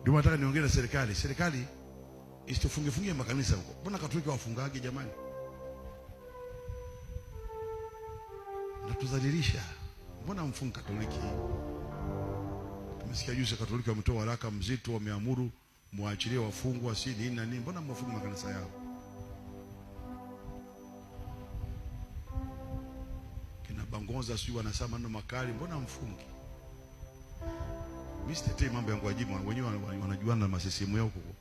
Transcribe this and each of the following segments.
Ndio nataka niongee na serikali. Serikali isitufunge makanisa huko. Mbona Katoliki wafungage jamani? Natudhalilisha. Mbona mfunga Katoliki? Tumesikia juzi Katoliki wametoa waraka mzito, wameamuru muachilie wafungwa si nini na nini. Mbona mfunga makanisa yao? Kina Bangoza sio wanasema maneno makali, mbona mfungi? Mimi sitetei mambo ya Gwajima, wenyewe wanajuana na masisimu yao huko.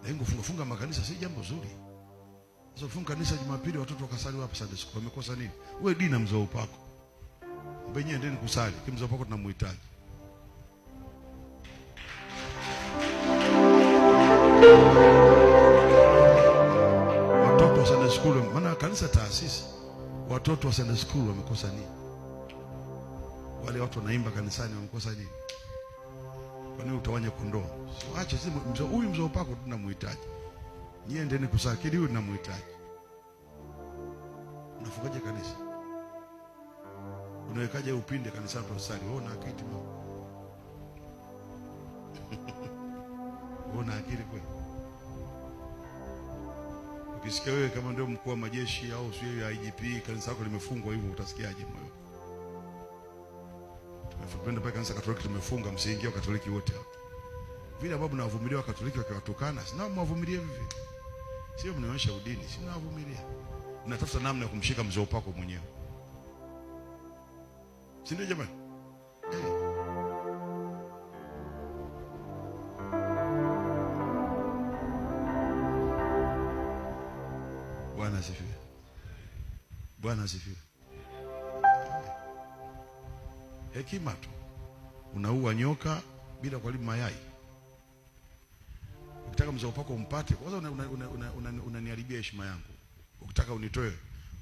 Lakini kufunga makanisa si jambo zuri. Sasa kufunga kanisa Jumapili watoto wakasali hapa Sunday school, wamekosa nini? Wewe dini na mzao upako. Mbenye endeni kusali, kimzao upako tunamhitaji. Watoto wa Sunday school, maana kanisa taasisi. Watoto wa Sunday school wamekosa nini? Wale watu wanaimba kanisani wamekosa nini? Kwa nini utawanya kondoo? So acha sisi huyu mzao upako tunamhitaji. Nyie endeni kusakili huyu tunamhitaji. Unafungaje kanisa? Unawekaje upinde kanisa hapo usali? Wewe una akili mama? Wewe una akili kweli? Ukisikia wewe kama ndio mkuu wa majeshi au sio ya IGP kanisa lako limefungwa hivyo utasikiaje moyo? Tumefupenda pale kanisa Katoliki tumefunga, msiingie Katoliki wote hapo. Vile babu na wavumilia wa Katoliki wakiwatukana, sina mwavumilie vipi? Sio mnaonyesha udini, si mnawavumilia. Mnatafuta namna ya kumshika mzee upako mwenyewe. Si ndio jamani? Bwana asifiwe. Bwana asifiwe. Hekima tu. Unaua nyoka bila kuharibu mayai. Ukitaka mzao upako umpate, kwanza unaniharibia heshima yangu. Ukitaka unitoe,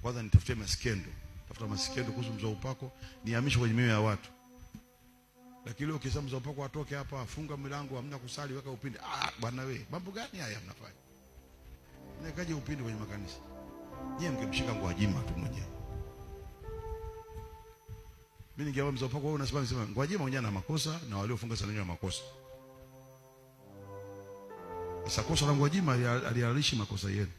kwanza nitafutie maskendo. Tafuta maskendo kuhusu mzao upako, nihamishe kwenye mioyo ya watu. Lakini leo ukisema mzao upako atoke hapa, funga milango, hamna kusali, weka upinde. Bwana wewe, mambo gani haya mnafanya? Nikaje upinde kwenye makanisa? Nyie mkimshika Gwajima tu mwenyewe. Mimi ningeomba mzao upako wewe unasema Gwajima mwenyewe ana makosa na waliofunga sana na makosa. Sasa kosa la Gwajima alihalalishi makosa yenu.